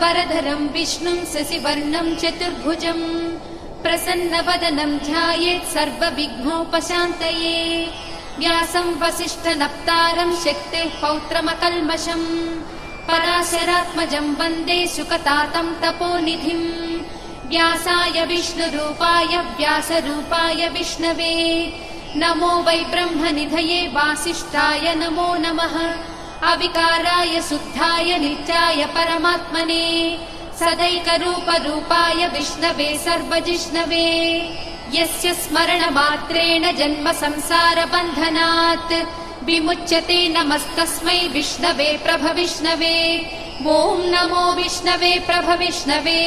शुक्लाम्बरधरं विष्णुं शशिवर्णं चतुर्भुजं प्रसन्नवदनं ध्यायेत् सर्वविघ्नोपशान्तये। व्यासं वसिष्ठनप्तारं शक्तेः पौत्रमकल्मषम् पराशरात्मजं वन्दे शुकतातं तपोनिधिम्। व्यासाय विष्णुरूपाय व्यासरूपाय विष्णवे नमो वै ब्रह्मनिधये वासिष्ठाय नमो नमः। अविकाराय शुद्धाय नित्याय परमात्मने सदैकरूपरूपाय विष्णवे सर्वजिष्णवे। यस्य स्मरणमात्रेण जन्म संसारबन्धनात् विमुच्यते नमस्तस्मै विष्णवे प्रभविष्णवे। ॐ नमो विष्णवे प्रभविष्णवे।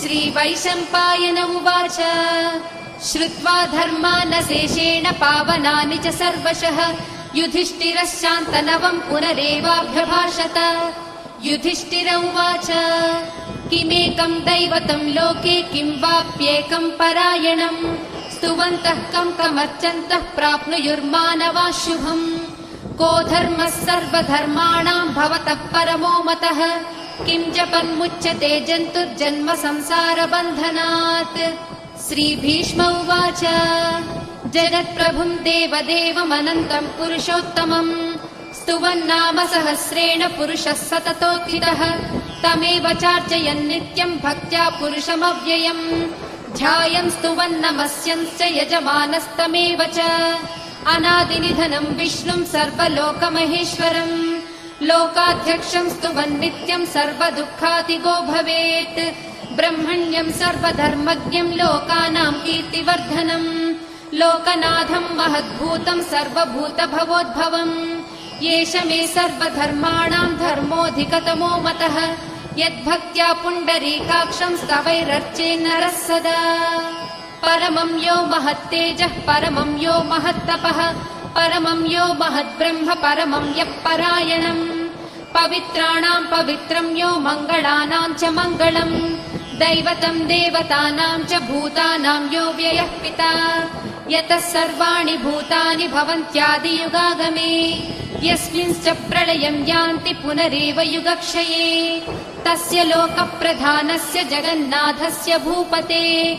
श्रीवैशम्पायन उवाच श्रुत्वा धर्मानशेषेण पावनानि च सर्वशः युधिष्ठिरश्शान्तनवं पुनरेवाभ्यभाषत। युधिष्ठिर उवाच किमेकं दैवतं लोके किं वाप्येकं परायणम् स्तुवन्तः कमर्चन्तः प्राप्नुयुर्मानवाः शुभम्। को धर्मः सर्वधर्माणां भवतः परमो मतः किं जपन्मुच्यते जन्तुर्जन्म संसारबन्धनात्। श्रीभीष्म उवाच जगत्प्रभुं देवदेवमनन्तं पुरुषोत्तमम् स्तुवन्नाम सहस्रेण पुरुषः सततोत्थितः तमेव चार्चयन् नित्यं भक्त्या पुरुषमव्ययम्। ध्यायन् स्तुवन्नमस्यंश्च यजमानस्तमेव च अनादिनिधनं विष्णुं सर्वलोकमहेश्वरम्। लोकाध्यक्षं स्तुवन् नित्यं सर्वदुःखातिगो भवेत्। ब्रह्मण्यं सर्वधर्मज्ञं लोकानां कीर्तिवर्धनम् लोकनाथं महद्भूतं सर्वभूतभवोद्भवम्। येष मे सर्वधर्माणां धर्मोऽधिकतमो मतः यद्भक्त्या पुण्डरीकाक्षं स्तवैरर्चे नरः सदा। परमं यो महत्तेजः परमं यो महत्तपः परमं यो महद्ब्रह्म परमं यः परायणम्। पवित्राणां पवित्रं यो मङ्गलानां च मङ्गलम् दैवतं देवतानां च भूतानां यो व्ययः पिता। यतः सर्वाणि भूतानि भवन्त्यादियुगागमे यस्मिंश्च प्रलयं यान्ति पुनरेव युगक्षये। तस्य लोकप्रधानस्य जगन्नाथस्य भूपते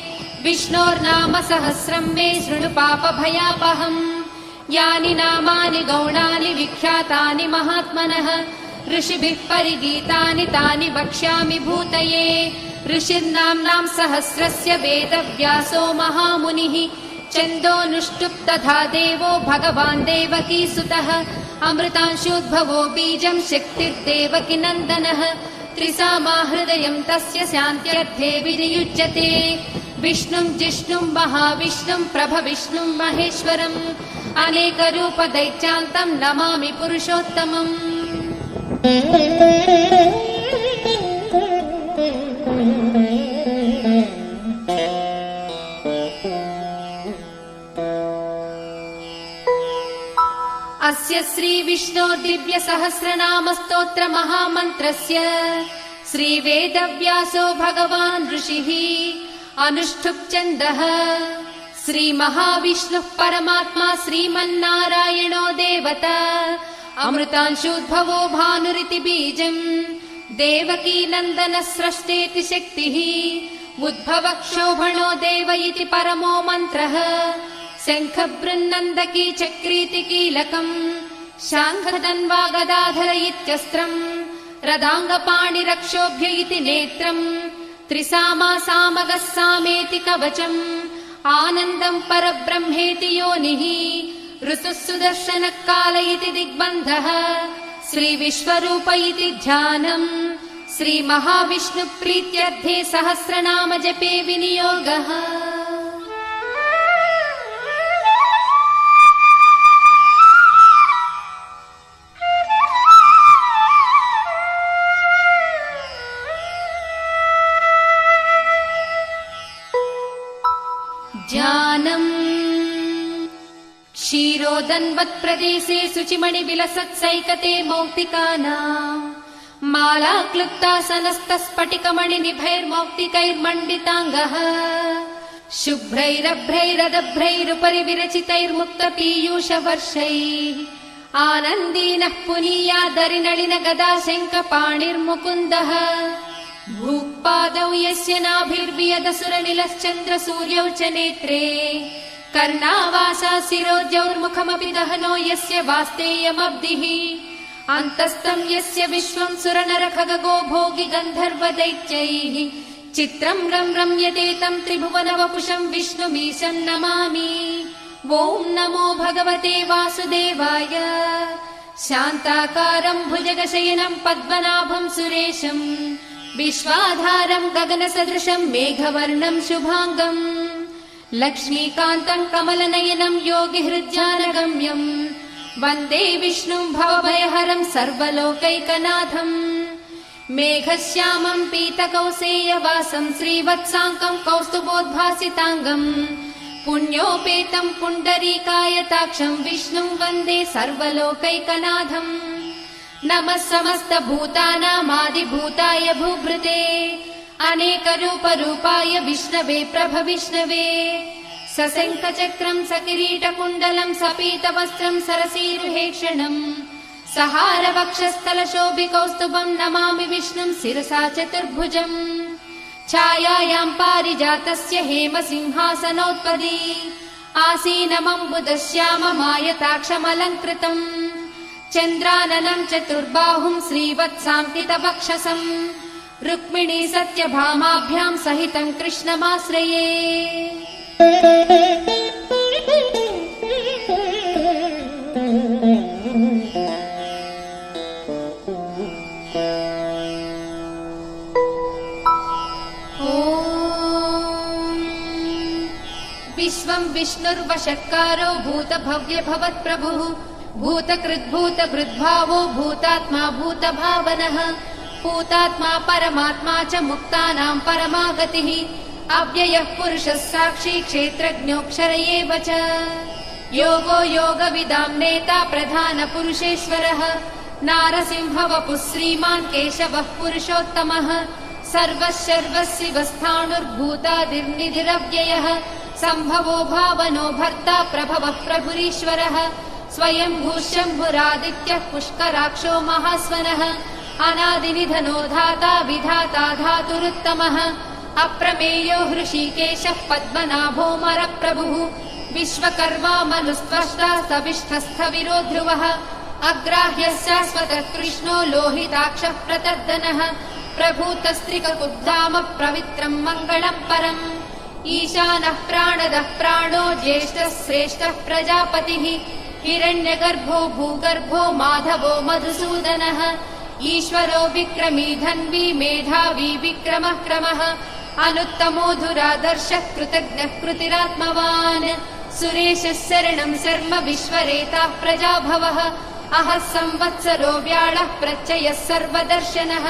विष्णोर्नाम सहस्रं मे शृणु पापभयापहम्। यानि नामानि गौणानि विख्यातानि महात्मनः ऋषिभिः परिगीतानि तानि वक्ष्यामि भूतये। ऋषिर्नाम्नां सहस्रस्य वेदव्यासो महामुनिः छन्दोऽनुष्टुप् तथा देवो भगवान् देवकीसुतः। अमृतांशोद्भवो बीजं शक्तिर्देवकी नन्दनः त्रिसामा हृदयं तस्य शान्त्यर्थे विनियुज्यते। विष्णुं जिष्णुं महाविष्णुं प्रभविष्णुं महेश्वरम् अनेकरूपदैत्यान्तं नमामि पुरुषोत्तमम्। अस्य श्रीविष्णो दिव्यसहस्रनामस्तोत्र महामन्त्रस्य श्रीवेदव्यासो भगवान् ऋषिः अनुष्ठुप् छन्दः। श्रीमहाविष्णुः परमात्मा श्रीमन्नारायणो देवता अमृतांशोद्भवो भानुरिति बीजम् देवकी नन्दनः स्रष्टेति शक्तिः उद्भवः क्षोभणो देव इति परमो मन्त्रः। शङ्खबृन्नन्दकी चक्रीति कीलकम् शाङ्खधन्वा गदाधर इत्यस्त्रम् रदाङ्गपाणिरक्षोभ्य इति नेत्रम् त्रिसामा सामगः सामेति कवचम् आनन्दम् परब्रह्मेति योनिः ऋतुः सुदर्शनः काल इति दिग्बन्धः श्रीविश्वरूप इति ध्यानम् श्रीमहाविष्णुप्रीत्यर्थे सहस्रनाम जपे विनियोगः। ध्यानम् क्षीरोदन्वत्प्रदेशे शुचिमणिविलसत्सैकते मौक्तिकानाम् मालाक्लुप्तासनस्तस्फटिकमणिनिभैर्मौक्तिकैर्मण्डिताङ्गः शुभ्रैरभ्रैरदभ्रैरुपरि विरचितैर्मुक्तपीयूषवर्षैः आनन्दीनः पुनीयादरिनलिन गदा शङ्खपाणिर्मुकुन्दः भूपादौ यस्य नाभिर्वियदसुरनिलश्चन्द्रसूर्यौ च नेत्रे कर्णावासा शिरोद्यौर्मुखमपि दहनो यस्य वास्तेयमब्धिः अन्तस्थं यस्य विश्वं सुरनरखगो भोगि गन्धर्वदैत्यैः चित्रं रम्यते तं त्रिभुवनवपुषं विष्णुमीशं नमामि। ॐ नमो भगवते वासुदेवाय। शान्ताकारं भुजगशयनं पद्मनाभं सुरेशं विश्वाधारं गगनसदृशं मेघवर्णं शुभाङ्गं लक्ष्मीकान्तं कमलनयनं योगिहृद्यानगम्यं वन्दे विष्णुं भवभयहरं सर्वलोकैकनाथम्। मेघश्यामं पीतकौसेयवासं श्रीवत्साङ्कं कौस्तुभोद्भासिताङ्गम् पुण्योपेतं पुण्डरीकायताक्षं विष्णुं वन्दे सर्वलोकैकनाथम्। नमः समस्तभूतानामादिभूताय भूभृते अनेकरूपरूपाय विष्णवे प्रभविष्णवे सशङ्खचक्रं सकिरीटकुण्डलं सपीतवस्त्रं सरसीरुहेक्षणम् सहारवक्षस्थलशोभिकौस्तुभं नमामि विष्णुं शिरसा चतुर्भुजम्। छायायां पारिजातस्य हेमसिंहासनोत्पदी आसीनमम्बुदश्याममायताक्षमलङ्कृतम् चन्द्राननं चतुर्बाहुं श्रीवत्साङ्कितवक्षसम् रुक्मिणी सत्यभामाभ्यां सहितं कृष्णमाश्रये। विश्वं विष्णुर्वशक्कारो भूतभव्य भवत्प्रभुः भूतकृद्भूतभृद्भावो भूतात्मा भूतभावनः भूतात्मा परमात्मा च मुक्तानां परमागतिः अव्ययः पुरुषः साक्षी क्षेत्रज्ञोऽक्षर एव च योगो योगविदां नेता प्रधानपुरुषेश्वरः नारसिंहवपुः श्रीमान् केशवः पुरुषोत्तमः सर्वशर्वशिवस्थाणुर्भूतादिर्निधिरव्ययः सम्भवो भावनो भर्ता प्रभवः प्रभुरीश्वरः स्वयंभूः शम्भुरादित्यः पुष्कराक्षो महास्वनः अनादिनिधनो धाता विधाता धातुरुत्तमः अप्रमेयो हृषीकेशः पद्मनाभोऽमरप्रभुः विश्वकर्मा मनुस्त्वष्टा सविष्ठस्थविरो ध्रुवः अग्राह्यः शाश्वतः कृष्णो लोहिताक्षः प्रतर्दनः प्रभूतस्त्रिककुब्धाम पवित्रं मङ्गलं परम् ईशानः प्राणदः प्राणो ज्येष्ठः श्रेष्ठः प्रजापतिः हिरण्यगर्भो भूगर्भो माधवो मधुसूदनः ईश्वरो विक्रमी धन्वी मेधावी विक्रमः क्रमः अनुत्तमो धुरादर्शः कृतज्ञः कृतिरात्मवान् सुरेशः शरणं शर्म विश्वरेताः प्रजाभवः अहः संवत्सरो व्याळः प्रत्ययः सर्वदर्शनः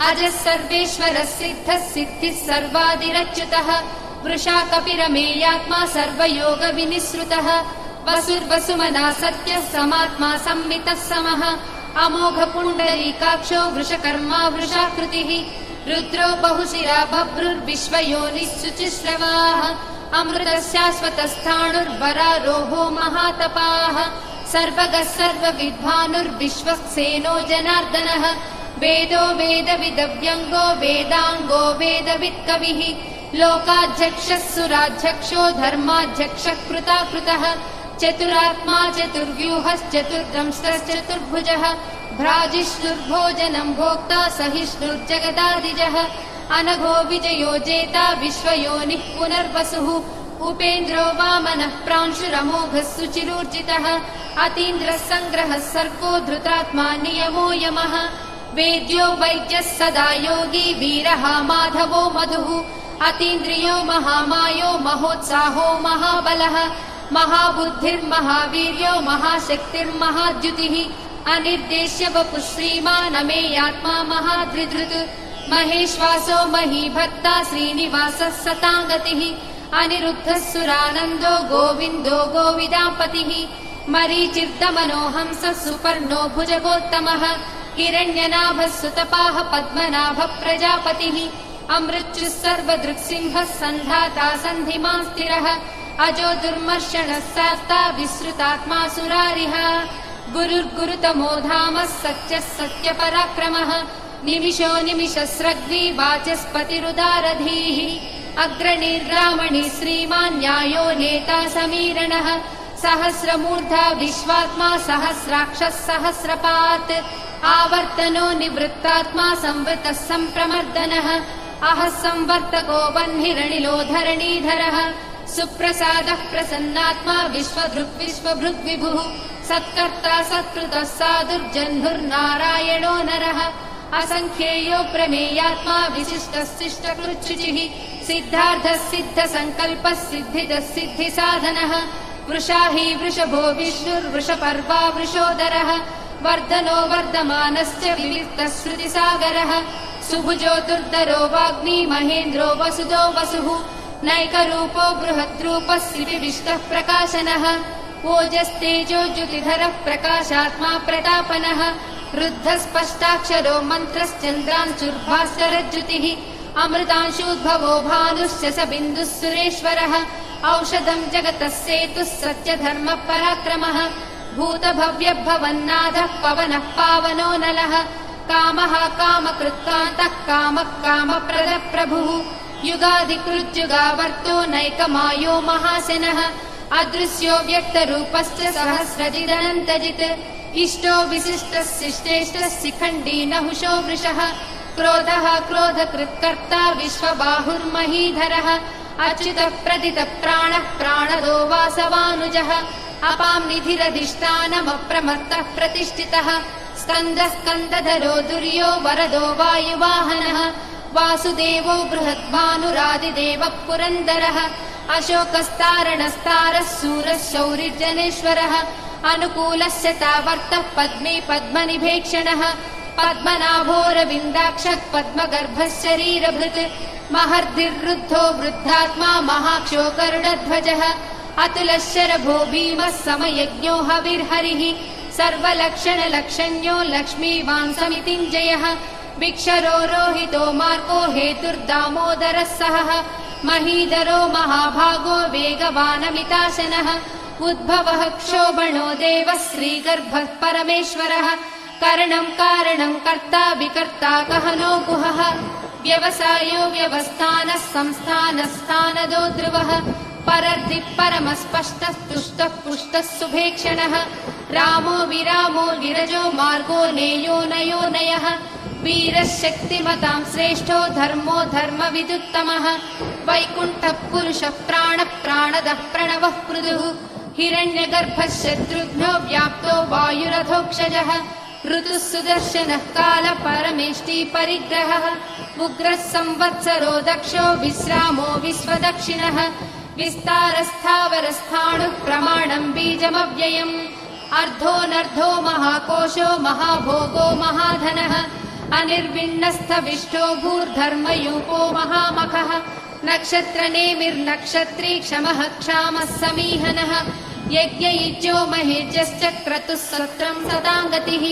अजः सर्वेश्वरः सिद्धः सिद्धिः सर्वादिरच्युतः वृषा कपिरमेयात्मा सर्वयोगविनिसृतः वसुर्वसुमना सत्यः समात्मा संमितः समः अमोघ पुण्डरीकाक्षो वृषकर्मा वृषाकृतिः रुद्रो बहुशिरा बभ्रुर्विश्वयोनिः शुचिश्रवाः अमृतः शाश्वतस्थाणुर्वरारोहो महातपाः सर्वगः सर्वविद्वानुर्विश्वक्सेनो जनार्दनः वेदो वेदविदव्यङ्गो वेदाङ्गो वेदवित्कविः लोकाध्यक्षः सुराध्यक्षो धर्माध्यक्षः कृताकृतः चतुरात्मा चतुर्व्यूहश्चतुर्दंष्टश्चतुर्भुजः भ्राजिष्णुर्भोजनं भोक्ता सहिष्णुर्जगदादिजः अनघो विजयो जेता विश्वयोनिः पुनर्वसुः उपेन्द्रो वामनः प्रांशुरमोघः सुचिरूर्जितः अतीन्द्रः सङ्ग्रहः सर्गो धृतात्मा नियमो यमः वेद्यो वैद्यः सदा योगी वीरः माधवो मधुः अतीन्द्रियो महामायो महोत्साहो महाबलः महाबुद्धिर्महावीर्यो महाशक्तिर्महाद्युतिः अनिर्देश्य वपुः श्रीमानमेयात्मा महाधृधृत् महेश्वासो महीभक्ता श्रीनिवासः सताङ्गतिः अनिरुद्धः सुरानन्दो गोविन्दो गोविदापतिः मरीचिर्दमनोहंसः सुपर्णो भुजगोत्तमः हिरण्यनाभः सुतपाः पद्मनाभः प्रजापतिः अमृत्युः सर्वदृक्सिंहः सन्धाता सन्धिमान् स्थिरः अजो दुर्मर्षणः शास्ता विसृतात्मा सुरारिः गुरुर्गुरुतमो धामः सत्यः सत्यपराक्रमः निमिषो निमिषस्रग्वी वाचस्पतिरुदारधीः अग्रणीर्रामणि श्रीमान् न्यायो नेता समीरणः सहस्रमूर्धा विश्वात्मा सहस्राक्षः सहस्रपात् आवर्तनो निवृत्तात्मा संवृतः सम्प्रमर्दनः अहः संवर्तको वह्निरनिलो धरणीधरः सुप्रसादः प्रसन्नात्मा विश्वभृग्विभुः सत्कर्ता सत्कृतः साधुर्जह्नुर्नारायणो नरः असंख्येयो प्रमेयात्मा विशिष्टः शिष्टकृच्छुचिः सिद्धार्थः सिद्धसङ्कल्पः सिद्धिदः सिद्धिसाधनः वृषाही वृषभो विष्णुर्वृषपर्वा वृषोदरः वर्धनो वर्धमानश्च विविक्तः श्रुतिसागरः सुभुजो दुर्धरो वाग्मी महेन्द्रो वसुदो वसुः नैकरूपो बृहद्रूपः श्रीविष्टः प्रकाशनः ओजस्तेजो ज्युतिधरः प्रकाशात्मा प्रतापनः रुद्धस्पष्टाक्षरो मन्त्रश्चन्द्रांशुर्भास्करज्युतिः अमृतांशूद्भवो भानुश्च स बिन्दुः सुरेश्वरः औषधम् जगतः सेतुः सत्यधर्मपराक्रमः भूतभव्यभवन्नाथः पवनः पावनो नलः कामः कामकृत्कान्तः कामः कामप्रदः प्रभुः युगाधिकृत्युगावर्तो नैकमायो महाशनः अदृश्यो व्यक्तरूपश्च सहस्रजिदनन्तजित् इष्टो विशिष्टः शिष्टेष्टः शिखण्डी नहुषो वृषः क्रोधः क्रोधकृत्कर्ता विश्वबाहुर्महीधरः अच्युतः प्रदितः प्राणः प्राणदो वासवानुजः अपां निधिरधिष्ठानमप्रमत्तः प्रतिष्ठितः स्कन्दः स्कन्दधरो दुर्यो वरदो वायुवाहनः वासुदेवो बृहद्भानुरादिदेवः पुरन्दरः अशोकस्तारणस्तारः शूरः शौरिर्जनेश्वरः अनुकूलस्य तावर्तः पद्मे पद्मनिभेक्षणः पद्मनाभोरविन्दाक्षः पद्मगर्भः शरीरभृत् महर्धिर्रुद्धो वृद्धात्मा महाक्षो गरुडध्वजः अतुलः शरभो भीमः समयज्ञो हविर्हरिः सर्वलक्षणलक्षण्यो लक्ष्मीवान् समितिञ्जयः विक्षरो रोहितो मार्गो हेतुर्दामोदरः सहः महीधरो महाभागो वेगवानमिताशनः उद्भवः क्षोभणो देवः श्रीगर्भः परमेश्वरः करणं कारणं कर्ता विकर्ता गहनो गुहः व्यवसायो व्यवस्थानः संस्थानस्थानदो ध्रुवः परर्धिः परमस्पष्टः तुष्टः पुष्टः सुभेक्षणः रामो विरामो विरजो मार्गो नेयो नयो नयः वीरः शक्तिमतां श्रेष्ठो धर्मो धर्मविदुत्तमः वैकुण्ठः पुरुषः प्राणः प्राणदः प्रणवः पृथुः हिरण्यगर्भः शत्रुघ्नो व्याप्तो वायुरथोक्षजः ऋतुः सुदर्शनः कालः परमेष्टि परिग्रहः उग्रः संवत्सरो दक्षो विश्रामो विश्वदक्षिणः विस्तारस्थावरस्थाणुः प्रमाणं बीजमव्ययम् अर्धोऽनर्धो महाकोशो महाभोगो महाधनः अनिर्विण्णस्थविष्टो भूर्धर्मयूपो महामखः नक्षत्रनेमिर्नक्षत्री क्षमः क्षामः समीहनः यज्ञयुज्यो महेज्यश्च क्रतुः सत्रं सदाङ्गतिः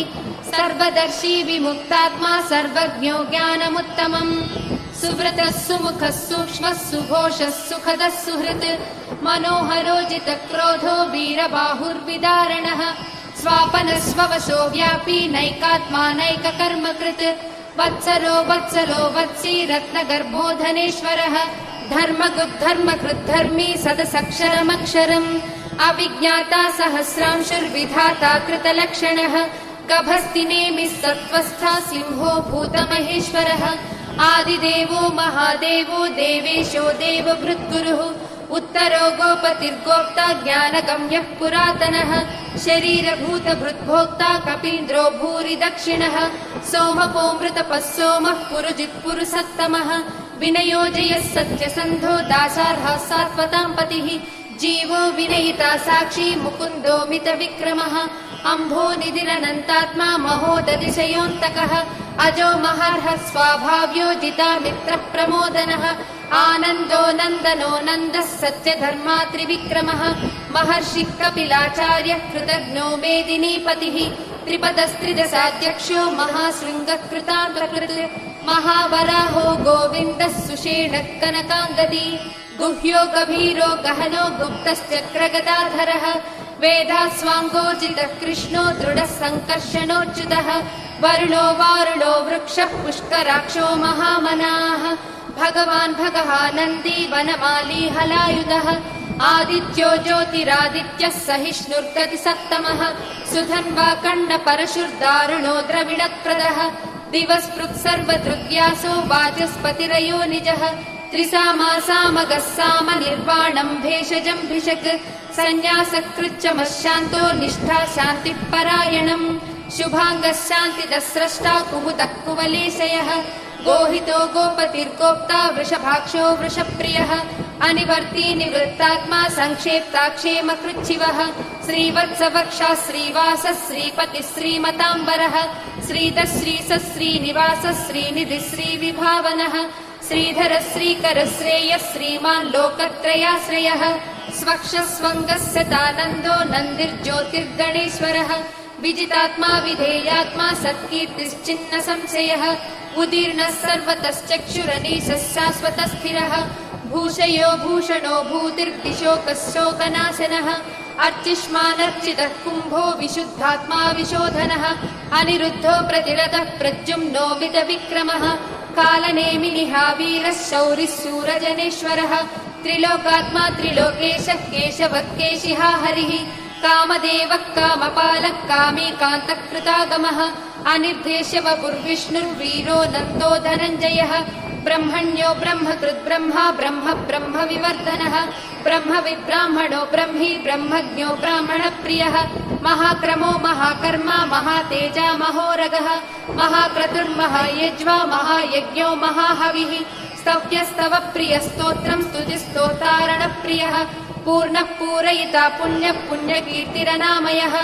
सर्वदर्शी विमुक्तात्मा सर्वज्ञो ज्ञानमुत्तमम् सुव्रतः सुमुखः सूक्ष्मः सुघोषः सुखदः सुहृत् मनोहरो जितक्रोधो वीरबाहुर्विदारणः स्वापनः स्ववशो व्यापी नैकात्मा नैककर्मकृत् वत्सरो वत्सलो वत्सी रत्नगर्भो धनेश्वरः धर्मकृद्धर्मी सदसक्षरमक्षरम् अविज्ञाता सहस्रांशुर्विधाता कृतलक्षणः गभस्तिनेमिः सत्त्वस्था सिंहो भूतमहेश्वरः आदिदेवो महादेवो देवेशो देवभृद्गुरुः उत्तरो गोपतिर्गोप्ता ज्ञानगम्यः पुरातनः शरीरभूतभृद्भोक्ता कपीन्द्रो भूरि दक्षिणः सोमपोऽमृतपः सोमः पुरुजित्पुरुषत्तमः विनयोजयः सत्यसन्धो दासार्हः सात्वतां पतिः जीवो विनयिता साक्षी मुकुन्दो मितविक्रमः अम्भोनिधिरनन्तात्मा महोदतिशयोऽन्तकः अजो महार्हः स्वाभाव्यो जितामित्रः प्रमोदनः आनन्दो नन्दनो नन्दः सत्यधर्मा त्रिविक्रमः महर्षिः कपिलाचार्यः कृतज्ञो मेदिनीपतिः त्रिपदस्त्रिदशाध्यक्षो महाशृङ्गकृतान्तकृत् महावराहो गोविन्दः सुषेणः कनकाङ्गदी गुह्यो गभीरो गहनो गुप्तश्चक्रगदाधरः वेदास्वाङ्गोजितः कृष्णो दृढः सङ्कर्षणोच्युतः वरुणो वारुणो वृक्षः पुष्कराक्षो महामनाः भगवान् भगवानन्दी वनमाली हलायुधः आदित्यो ज्योतिरादित्यः सहिष्णुर्गतिसत्तमः सुधन्वा कण्डपरशुर्दारुणो द्रविणप्रदः दिवस्पृक् सर्वदृग्यासो वाचस्पतिरयो निजः त्रिसामासामगः साम निर्वाणम् भेषजम् भिषक् सन्न्यासकृच्चमशान्तो निष्ठा शान्तिः परायणम् शुभाङ्गः शान्तिदः स्रष्टा कुमुदः कुवलेशयः गोहितो गोपतिर्गोप्ता वृषभाक्षो वृषप्रियः अनिवर्ती निवृत्तात्मा संक्षेप्ताक्षेमकृच्छिवः श्रीवत्सवक्षः श्रीवासः श्रीपतिः श्रीमताम्बरः श्रीधः श्रीसः श्रीनिवासः श्रीनिधिः श्रीविभावनः श्रीधरः श्रीकरः श्रेयः श्रीमान् लोकत्रयाश्रयः स्वक्षः स्वङ्गः शतानन्दो नन्दिर्ज्योतिर्गणेश्वरः विजितात्मा विधेयात्मा सत्कीर्तिश्चिन्न संशयः उदीर्णः सर्वतश्चक्षुरनीशः शाश्वतः स्थिरः भूषयो भूषणो भूतिर्दिशोकः शोकनाशनः अर्चिष्मानर्चितः कुम्भो विशुद्धात्मा विशोधनः अनिरुद्धो प्रतिरतः प्रद्युम्नो विक्रमः कालनेमिनिहावीरः शौरिः शूरजनेश्वरः त्रिलोकात्मा त्रिलोकेशः केशवः केशिहा हरिः कामदेवः कामपालः कामीकान्तः कृतागमः अनिर्देश्य वपुर्विष्णुर्वीरो नन्दो धनञ्जयः ब्रह्मण्यो ब्रह्मकृद्ब्रह्मा ब्रह्म ब्रह्म विवर्धनः ब्रह्मविद्ब्राह्मणो ब्रह्मी ब्रह्मज्ञो ब्राह्मणप्रियः महाक्रमो महाकर्मा महातेजा महोरगः महाक्रतुर्महायज्वा महायज्ञो महाहविः स्तव्यस्तव प्रियस्तोत्रम् स्तुतिस्तोतारणप्रियः पूर्णः पूरयिता पुण्यः पुण्यकीर्तिरनामयः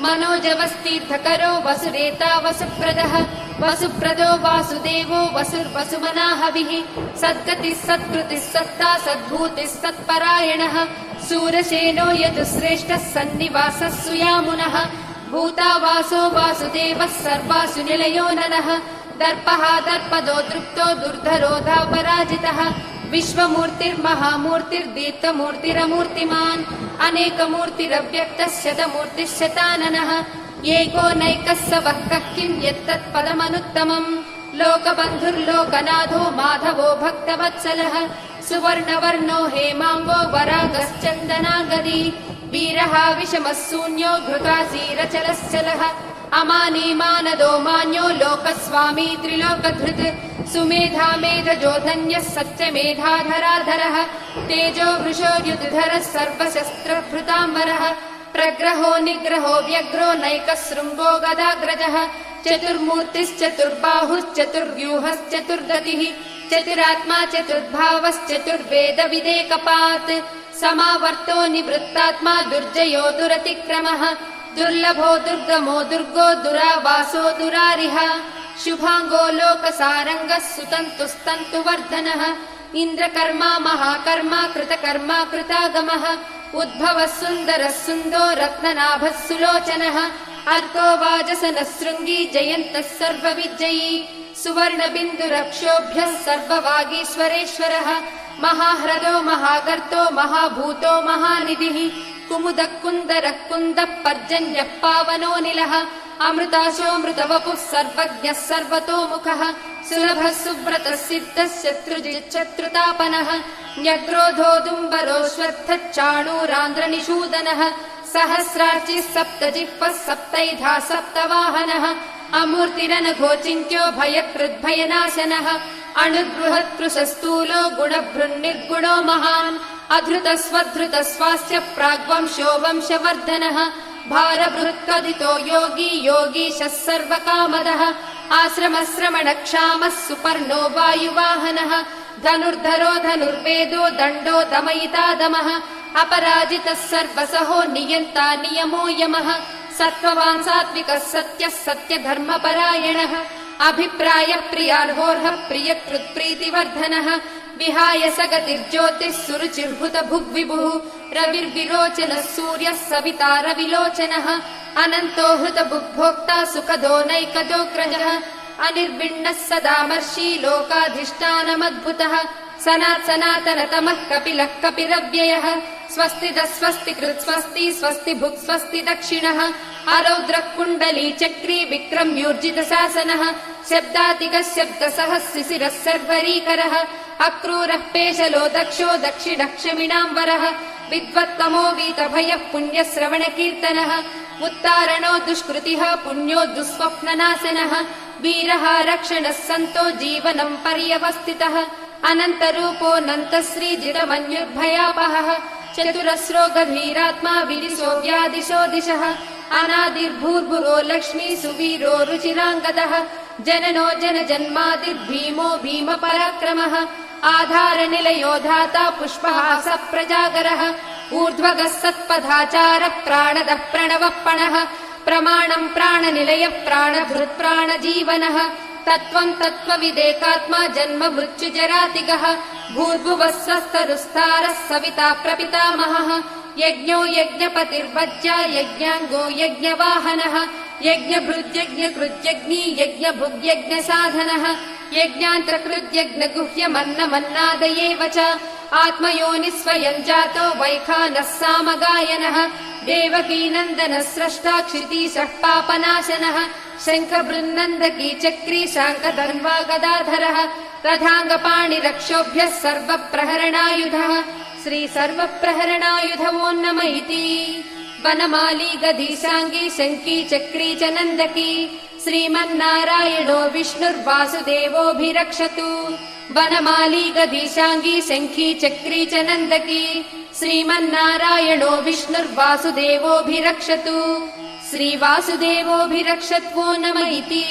मनोजवस्तीर्थकरो वसुरेता वसुप्रदः वसुप्रदो वासुदेवो वसुर्वसुमनाहविः सद्गतिः सत्कृतिः सत्ता सद्भूतिः सत्परायणः सूरसेनो यदुश्रेष्ठः सन्निवासः सुयामुनः भूतावासो वासुदेवः सर्वासु निलयो ननः दर्पः दर्पदो दृप्तो दुर्धरोधापराजितः विश्वमूर्तिर्महामूर्तिर्दीप्तमूर्तिरमूर्तिमान् अनेकमूर्तिरव्यक्तः शतमूर्तिः शताननः एको नैकः स वः कः किम् यत्तत्पदमनुत्तमम् लोकबन्धुर्लोकनाथो माधवो भक्तवत्सलः सुवर्णवर्णो हेमाङ्गो वरागश्चन्दनागदी वीरः विषमः शून्यो घृतासीरचलश्चलः अमानी मानदो मान्यो लोकस्वामी त्रिलोकधृत् सुमेधा मेधजो धन्यः सत्यमेधाधराधरः तेजो वृषो युतिधरः सर्वशस्त्रभृताम्बरः प्रग्रहो निग्रहो व्यग्रो नैकशृङ्गो गदाग्रजः चतुर्मूर्तिश्चतुर्बाहुश्चतुर्व्यूहश्चतुर्गतिः चतुरात्मा चतुर्भावश्चतुर्वेदविदेकपात् समावर्तो निवृत्तात्मा दुर्जयो दुरतिक्रमः दुर्लभो दुर्गमो दुर्गो दुरावासो दुरारिः शुभाङ्गो लोकसारङ्गः सुतन्तुस्तन्तुवर्धनः इन्द्रकर्मा महाकर्मा कृतकर्मा कृतागमः उद्भवः सुन्दरः सुन्दो रत्ननाभः सुलोचनः अर्को वाजसनः शृङ्गी जयन्तः सर्वविजयी सुवर्णबिन्दुरक्षोभ्यः सर्ववागीश्वरेश्वरः महाह्रदो महागर्तो महाभूतो महानिधिः कुमुदः कुन्दरः कुन्दः पर्जन्यः पावनोऽनिलः अमृताशोऽमृतवपुः सर्वज्ञः सर्वतोमुखः सुलभः सुव्रतः सिद्धः शत्रुजिच्छत्रुतापनः न्यग्रोधोदुम्बरोऽश्वत्थश्चाणूरान्ध्रनिषूदनः सहस्रार्चिः सप्तजिह्वः सप्तैधा सप्तवाहनः अमूर्तिरनघोचिन्त्यो भयकृद्भयनाशनः अणुर्बृहत्कृशस्थूलो गुणभृन्निर्गुणो महान् अधृतस्वधृतस्वास्य प्राग्वंशो वंशवर्धनः भारबृहत्कथितो योगी योगीशः सर्वकामदः आश्रमश्रमणक्षामः सुपर्णो वायुवाहनः धनुर्धरो धनुर्वेदो दण्डो दमयितादमः अपराजितः सर्वसहो नियन्ता नियमो यमः सत्त्ववान् सात्विकः सत्यः सत्यधर्मपरायणः अभिप्रायः प्रियार्होर्हः प्रियकृत्प्रीतिवर्धनः विहाय सगतिर्ज्योतिः सुरुचिर्हुत भुग्विभुः रविर्विरोचनः सूर्यः सविता रविलोचनः अनन्तो हृतबुग्भोक्ता सुखदो नैकदोग्रजः अनिर्विण्णः सदामर्षि लोकाधिष्ठानमद्भुतः सनातनतमः कपिलः कपिरव्ययः स्वस्तिदः स्वस्तिकृत् स्वस्ति स्वस्ति भुक् स्वस्ति दक्षिणः आरौद्रः कुण्डली चक्री विक्रम्यूर्जितशासनः शब्दातिकः शब्दसः शिशिरः सर्वरीकरः अक्रूरः पेशलो दक्षो दक्षिणः क्षमिणाम्बरः विद्वत्तमो वीतभयः पुण्यश्रवणकीर्तनः उत्तारणो दुष्कृतिः पुण्यो दुःस्वप्ननाशनः वीरः रक्षणः सन्तो जीवनम् पर्यवस्थितः अनन्तरूपोऽनन्तश्रीजितमन्युर्भयापहः चतुरस्रो गभीरात्मा विदिशो व्यादिशो दिशः अनादिर्भूर्भुवो लक्ष्मी सुवीरो रुचिराङ्गदः जननो जनजन्मादिर्भीमो भीमपराक्रमः आधारनिलयो धाता पुष्पहास प्रजागरः ऊर्ध्वगः सत्पथाचारः प्राणदः प्रणवः प्रमाणम् प्राणनिलयः प्राणभृत् प्राणजीवनः तत्त्वम् तत्त्वविदेकात्मा जन्म मृत्युजरातिगः भूर्भुवः स्वस्तरुस्तारः सविता प्रपितामहः यज्ञो यज्ञपतिर्वज्या यज्ञाङ्गो यज्ञवाहनः यज्ञभृद्यज्ञकृत्यग्नी यज्ञभुग्यज्ञसाधनः यज्ञान्तकृद्यज्ञगुह्यमन्नमन्नादयेव च आत्मयोनिस्वयम् जातो वैखानः सामगायनः देवकीनन्दनः स्रष्टा क्षितीशः पापनाशनः शङ्खबृन्नन्दकी चक्री शाङ्खधन्वा गदाधरः रथाङ्गपाणिरक्षोभ्यः सर्वप्रहरणायुधः श्रीसर्वप्रहरणायुधवो नम इति वनमाली गदीशाङ्गी शङ्की चक्री च नन्दकी श्रीमन्नारायणो विष्णुर्वासुदेवोऽभिरक्षतु वनमाली गदीशाङ्गी शङ्खी चक्री च नन्दकी श्रीमन्नारायणो विष्णुर्वासुदेवोऽभिरक्षतु श्रीवासुदेवोऽभिरक्षत्वो नम इति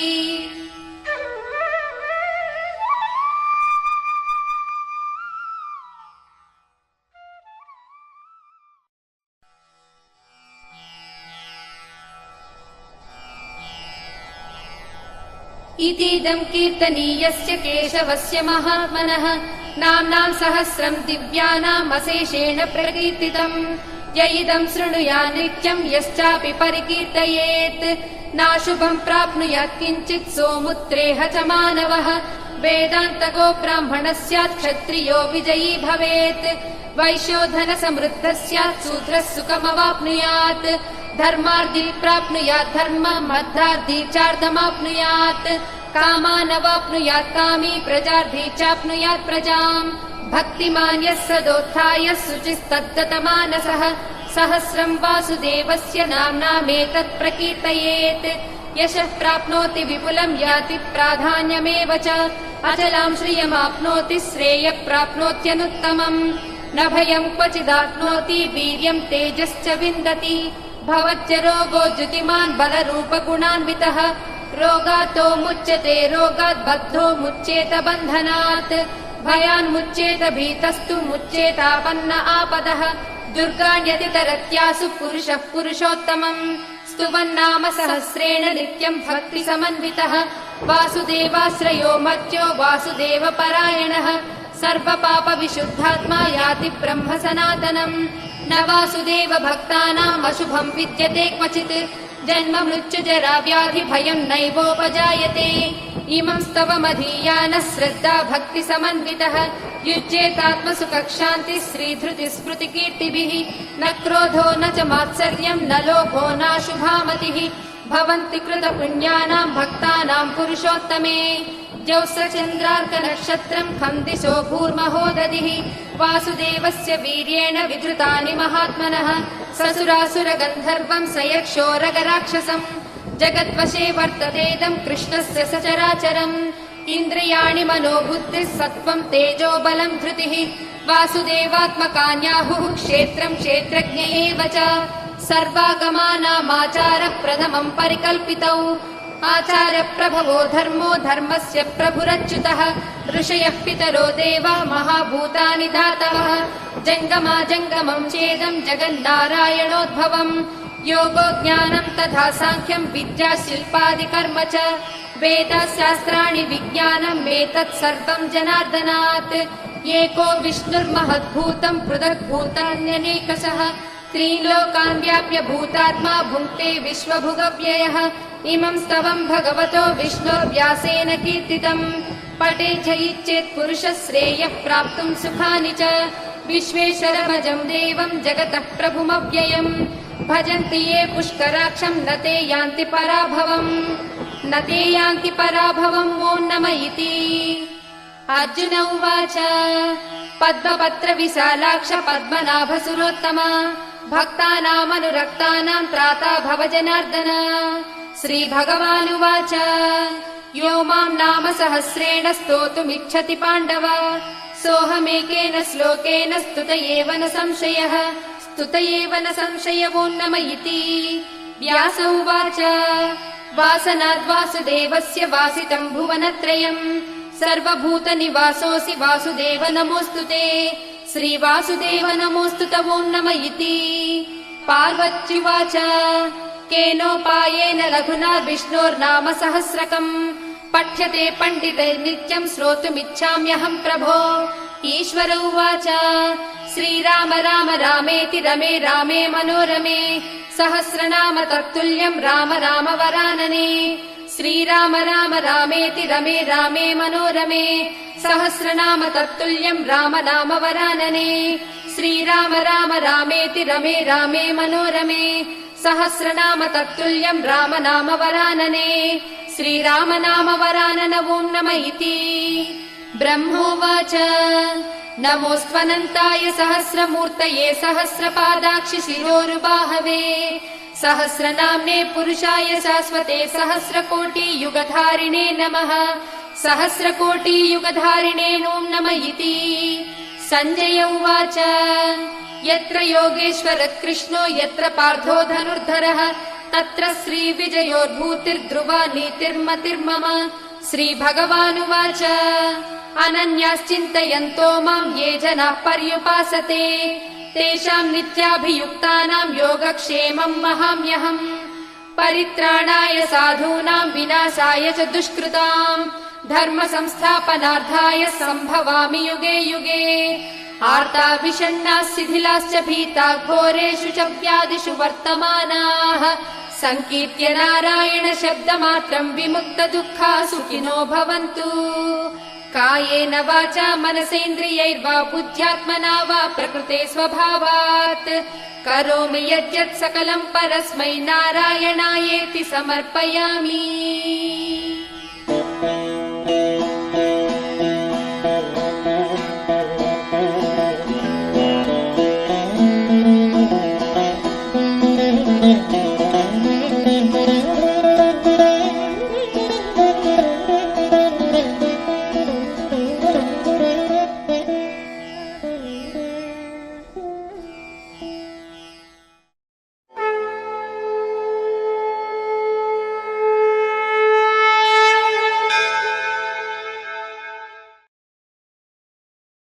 इतीदम् कीर्तनीयस्य केशवस्य महात्मनः नाम्नाम् सहस्रम् दिव्यानाम् अशेषेण प्रकीर्तितम् य इदम् शृणुयात् नित्यम् यश्चापि परिकीर्तयेत् नाशुभम् प्राप्नुयात् किञ्चित् सोमुत्रेह च मानवः वेदान्तको ब्राह्मणः स्यात् क्षत्रियो विजयी भवेत् वैश्यो धनसमृद्धः स्यात् शूद्रः सुखमवाप्नुयात् धर्मार्थी प्राप्नुयात् धर्मम् अर्थार्थी चार्थमाप्नुयात् कामानवाप्नुयात् कामी प्रजार्थी चाप्नुयात् प्रजाम् भक्तिमान् यः सदोत्थाय शुचिस्तद्गतमानसः सहस्रम् वासुदेवस्य नाम्नामेतत् प्रकीर्तयेत् यशः प्राप्नोति विपुलम् याति प्राधान्यमेव च अचलाम् श्रियमाप्नोति श्रेयः प्राप्नोत्यनुत्तमम् न भयम् क्वचिदाप्नोति वीर्यम् तेजश्च विन्दति भवच्च रोगो द्युतिमान् बलरूपगुणान्वितः रोगातो मुच्यते रोगात् बद्धो मुच्येत बन्धनात् भयान्मुच्येत भीतस्तु मुच्येतापन्न आपदः दुर्गाण्यतितरत्यासु पुरुषः पुरुषोत्तमम् स्तुवन्नाम सहस्रेण नित्यम् भक्तिसमन्वितः वासुदेवाश्रयो मर्त्यो वासुदेवपरायणः सर्वपापविशुद्धात्मा याति ब्रह्म सनातनम् न वासुदेव भक्तानाम् अशुभम् विद्यते क्वचित् जन्म मृत्युजरा व्याधि भयम् नैवोपजायते इमं स्तवमधीयानः श्रद्धा भक्तिसमन्वितः युज्येतात्मसुखशान्तिः श्रीधृतिस्मृतिकीर्तिभिः न क्रोधो न च मात्सर्यम् न लोभो नाशुभामतिः भवन्ति कृतपुण्यानाम् भक्तानाम् पुरुषोत्तमे ज्यौस्रचन्द्रार्कनक्षत्रम् खम् दिशो भूर्महो दधिः वासुदेवस्य वीर्येण विधृतानि महात्मनः ससुरासुरगन्धर्वम् स यक्षोरगराक्षसम् जगद्वशे वर्ततेदम् कृष्णस्य सचराचरम् इन्द्रियाणि मनोबुद्धिः सत्त्वम् तेजो बलम् धृतिः वासुदेवात्मकान्याहुः क्षेत्रम् क्षेत्रज्ञ एव च सर्वागमानामाचारः प्रथमम् परिकल्पितौ आचार्यप्रभवो धर्मो धर्मस्य प्रभुरच्युतः ऋषयः पितरो देवा महाभूतानि धातवः जङ्गमा जङ्गमम् चेदम् जगन्नारायणोद्भवम् योगो ज्ञानम् तथा साङ्ख्यम् विद्या शिल्पादिकर्म च वेदशास्त्राणि विज्ञानम् एतत् सर्वम् जनार्दनात् एको विष्णुर्महद्भूतम् पृथग्भूतान्यनेकशः त्रीन् लोकान् व्याप्य भूतात्मा भुङ्क्ते विश्वभुगव्ययः इमं स्तवं भगवतो विष्णोर्व्यासेन कीर्तितम् पठे च इच्छेत् पुरुषः श्रेयः प्राप्तुं सुखानि च विश्वेश्वरमजं देवं जगतः प्रभुमव्ययम् भजन्ति ये पुष्कराक्षं न ते यान्ति पराभवम् न ते यान्ति पराभवम् ॐ नम इति। अर्जुन उवाच पद्मपत्र विशालाक्ष पद्मनाभसुरोत्तम भक्तानामनुरक्तानां त्राता भव जनार्दन। श्रीभगवानुवाच यो मां नाम सहस्रेण स्तोतुमिच्छति पाण्डव सोऽहमेकेन श्लोकेन स्तुत एव न संशयः स्तुत एव न संशय ॐ नम इति। व्यास उवाच वासनाद्वासुदेवस्य वासितं भुवनत्रयम् सर्वभूतनिवासोऽसि वासुदेव नमोऽस्तु ते श्रीवासुदेव नमोऽस्तु ते ॐ नम इति। पार्वत्युवाच केनोपायेन रघुना विष्णोर्नाम सहस्रकम् पठ्यते पण्डितैर्नित्यम् श्रोतुमिच्छाम्यहम् प्रभो। ईश्वर उवाच श्रीराम राम रामेति रमे रामे मनोरमे सहस्रनाम तत्तुल्यम् राम राम वरानने। श्रीराम राम रामेति रमे रामे मनोरमे सहस्रनाम तत्तुल्यम् राम नाम वरानने। श्रीराम राम रामेति रमे रामे मनोरमे सहस्रनाम तत्तुल्यम् राम नाम वरानने। श्रीराम नाम वरानन ॐ नम इति। ब्रह्मोवाच नमोऽस्त्वनन्ताय सहस्रमूर्तये सहस्रपादाक्षि शिरोरुबाहवे सहस्रनाम्ने पुरुषाय शाश्वते सहस्रकोटियुगधारिणे नमः सहस्रकोटियुगधारिणे ॐ नम इति। सञ्जय उवाच यत्र योगेश्वर कृष्णो यत्र पार्थो धनुर्धरः तत्र श्रीविजयोर्भूतिर्ध्रुवा नीतिर्मतिर्मम। श्रीभगवानुवाच अनन्याश्चिन्तयन्तो मां ये जनाः पर्युपासते तेषां नित्याभियुक्तानां योगक्षेमं वहाम्यहम्। परित्राणाय साधूनां विनाशाय च दुष्कृताम् धर्म संस्थापनार्थाय सम्भवामि युगे युगे। आर्ता विषण्णाः शिथिलाश्च भीता घोरेषु च व्याधिषु वर्तमानाः संकीर्त्य नारायण शब्दमात्रं विमुक्त दुःखा सुखिनो भवन्तु। कायेन वाचा मनसेन्द्रियैर्वा बुद्ध्यात्मना वा प्रकृते स्वभावात् करोमि यद्यत् सकलं परस्मै नारायणायेति समर्पयामि।